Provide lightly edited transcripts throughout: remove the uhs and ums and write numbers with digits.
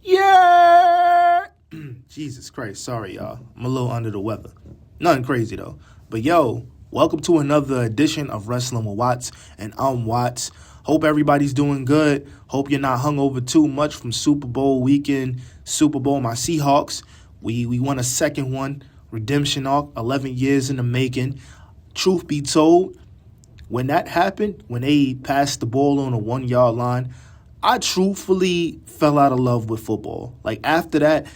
Yeah! Jesus Christ, sorry, y'all. I'm a little under the weather. Nothing crazy, though. But, yo, welcome to another edition of Wrestling with Watts, and I'm Watts. Hope everybody's doing good. Hope you're not hungover too much from Super Bowl weekend. Super Bowl, my Seahawks. We won a second one. Redemption arc, 11 years in the making. Truth be told, when that happened, when they passed the ball on a 1 yard line, I truthfully fell out of love with football. Like, after that,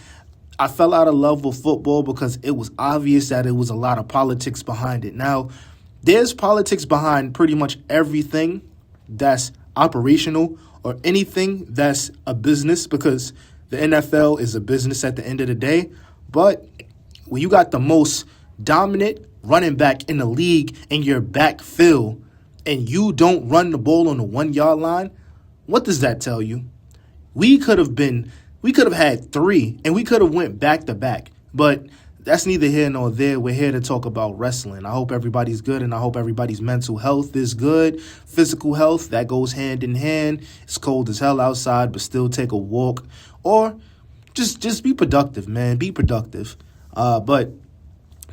I fell out of love with football because it was obvious that it was a lot of politics behind it. Now, there's politics behind pretty much everything that's operational or anything that's a business, because the NFL is a business at the end of the day. But when you got the most dominant running back in the league in your backfield and you don't run the ball on the 1 yard line, what does that tell you? We could have had three, and we could have went back to back. But that's neither here nor there. We're here to talk about wrestling. I hope everybody's good, and I hope everybody's mental health is good. Physical health, that goes hand in hand. It's cold as hell outside, but still take a walk. Or just be productive, man. Be productive. But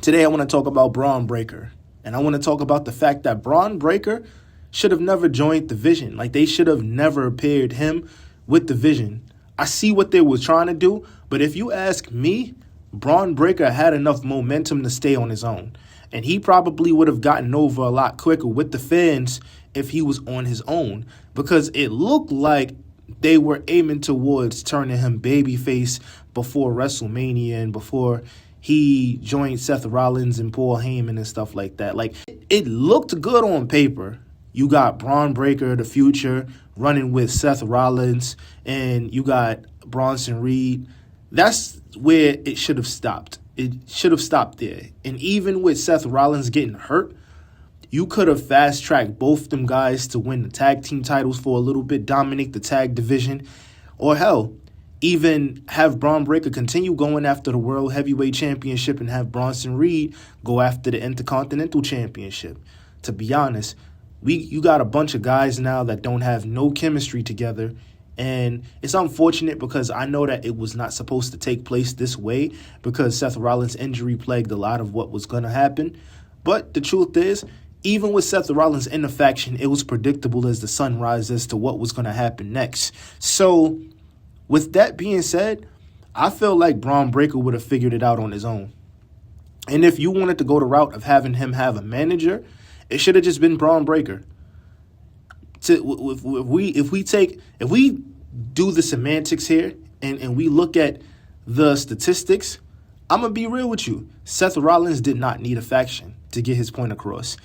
today I want to talk about Bron Breakker. And I want to talk about the fact that Bron Breakker should have never joined the Vision. Like, they should have never paired him with the Vision. I see what they were trying to do, but if you ask me, Bron Breakker had enough momentum to stay on his own. And he probably would have gotten over a lot quicker with the fans if he was on his own, because it looked like they were aiming towards turning him babyface before WrestleMania and before he joined Seth Rollins and Paul Heyman and stuff like that. Like, it looked good on paper. You got Bron Breakker, the future, running with Seth Rollins, and you got Bronson Reed. That's where it should have stopped. It should have stopped there. And even with Seth Rollins getting hurt, you could have fast-tracked both them guys to win the tag team titles for a little bit, dominate the tag division, or hell, even have Bron Breakker continue going after the World Heavyweight Championship and have Bronson Reed go after the Intercontinental Championship. To be honest, you got a bunch of guys now that don't have no chemistry together, and it's unfortunate because I know that it was not supposed to take place this way because Seth Rollins' injury plagued a lot of what was going to happen. But the truth is, even with Seth Rollins in the faction, it was predictable as the sun rises as to what was going to happen next. So, with that being said, I feel like Bron Breakker would have figured it out on his own. And if you wanted to go the route of having him have a manager, it should have just been Bron Breakker. If we do the semantics here and we look at the statistics, I'm going to be real with you. Seth Rollins did not need a faction to get his point across.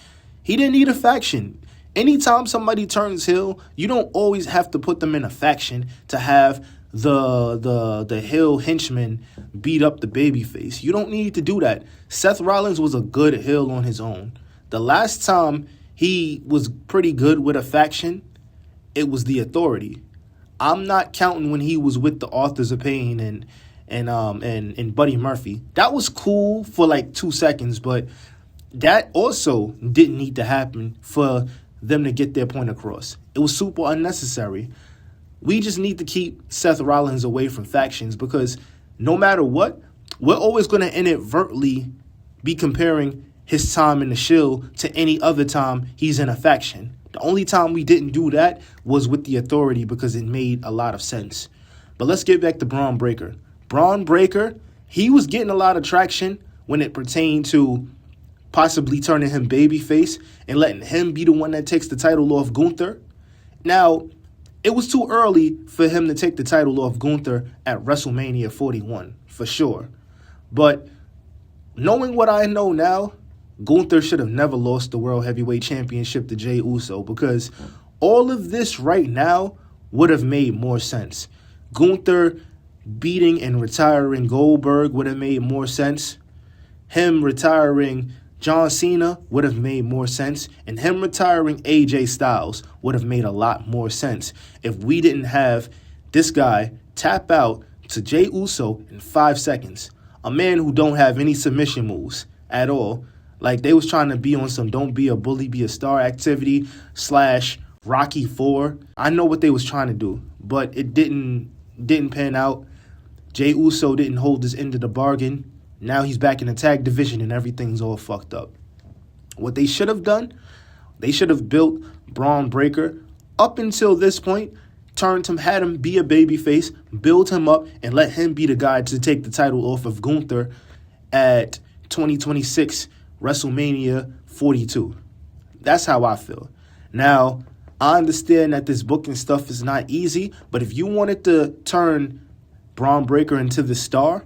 He didn't need a faction. Anytime somebody turns heel, you don't always have to put them in a faction to have the heel henchman beat up the babyface. You don't need to do that. Seth Rollins was a good heel on his own. The last time he was pretty good with a faction, it was the Authority. I'm not counting when he was with the Authors of Pain and Buddy Murphy. That was cool for like 2 seconds, but that also didn't need to happen for them to get their point across. It was super unnecessary. We just need to keep Seth Rollins away from factions, because no matter what, we're always going to inadvertently be comparing his time in the Shield to any other time he's in a faction. The only time we didn't do that was with the Authority because it made a lot of sense. But let's get back to Bron Breakker. Bron Breakker, he was getting a lot of traction when it pertained to possibly turning him babyface and letting him be the one that takes the title off Gunther. Now, it was too early for him to take the title off Gunther at WrestleMania 41, for sure. But knowing what I know now, Gunther should have never lost the World Heavyweight Championship to Jey Uso, because all of this right now would have made more sense. Gunther beating and retiring Goldberg would have made more sense. Him retiring John Cena would have made more sense. And him retiring AJ Styles would have made a lot more sense if we didn't have this guy tap out to Jey Uso in 5 seconds. A man who don't have any submission moves at all. Like, they was trying to be on some don't be a bully, be a star activity / Rocky 4. I know what they was trying to do, but it didn't pan out. Jey Uso didn't hold his end of the bargain. Now he's back in the tag division and everything's all fucked up. What they should have done, they should have built Bron Breakker up until this point, had him be a babyface, build him up, and let him be the guy to take the title off of Gunther at 2026 WrestleMania 42. That's how I feel. Now, I understand that this booking stuff is not easy, but if you wanted to turn Bron Breakker into the star,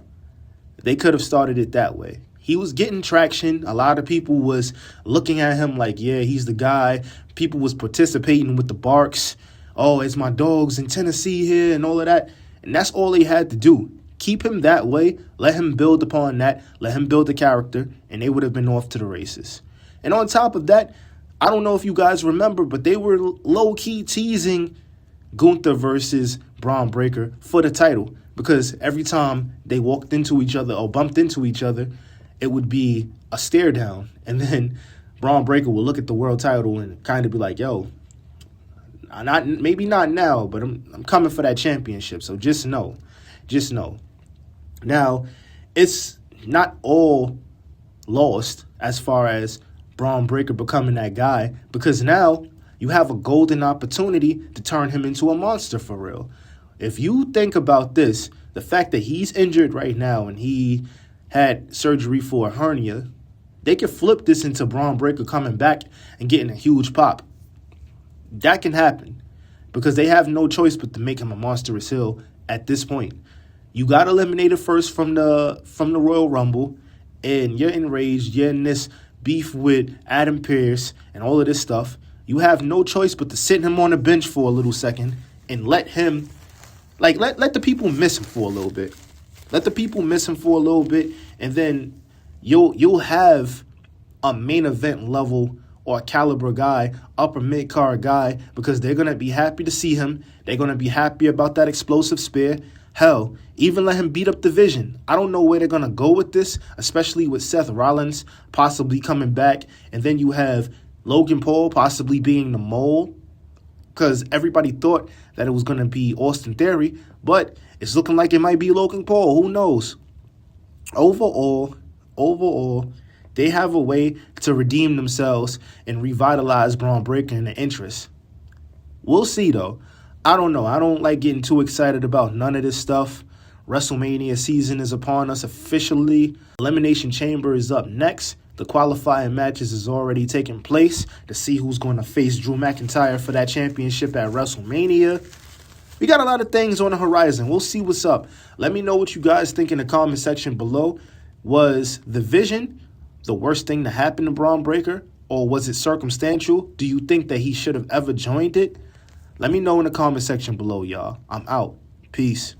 they could have started it that way. He was getting traction. A lot of people was looking at him like, yeah, he's the guy. People was participating with the barks. Oh, it's my dogs in Tennessee here and all of that. And that's all they had to do. Keep him that way. Let him build upon that. Let him build the character. And they would have been off to the races. And on top of that, I don't know if you guys remember, but they were low-key teasing Gunther versus Bron Breakker for the title. Because every time they walked into each other or bumped into each other, it would be a stare down. And then Bron Breakker will look at the world title and kind of be like, yo, maybe not now, but I'm coming for that championship. So just know. Now, it's not all lost as far as Bron Breakker becoming that guy, because now you have a golden opportunity to turn him into a monster for real. If you think about this, the fact that he's injured right now and he had surgery for a hernia, they could flip this into Bron Breakker coming back and getting a huge pop. That can happen because they have no choice but to make him a monstrous heel at this point. You got eliminated first from the Royal Rumble, and you're enraged. You're in this beef with Adam Pearce and all of this stuff. You have no choice but to sit him on the bench for a little second and let him, let the people miss him for a little bit. Let the people miss him for a little bit, and then you'll have a main event level or caliber guy, upper mid-card guy, because they're going to be happy to see him. They're going to be happy about that explosive spear. Hell, even let him beat up the Vision. I don't know where they're going to go with this, especially with Seth Rollins possibly coming back. And then you have Logan Paul possibly being the mole, because everybody thought that it was going to be Austin Theory, but it's looking like it might be Logan Paul. Who knows? Overall, they have a way to redeem themselves and revitalize Bron Breakker in the interest. We'll see, though. I don't know. I don't like getting too excited about none of this stuff. WrestleMania season is upon us officially. Elimination Chamber is up next. The qualifying matches is already taking place to see who's going to face Drew McIntyre for that championship at WrestleMania. We got a lot of things on the horizon. We'll see what's up. Let me know what you guys think in the comment section below. Was the Vision the worst thing to happen to Bron Breakker, or was it circumstantial? Do you think that he should have ever joined it? Let me know in the comment section below, y'all. I'm out. Peace.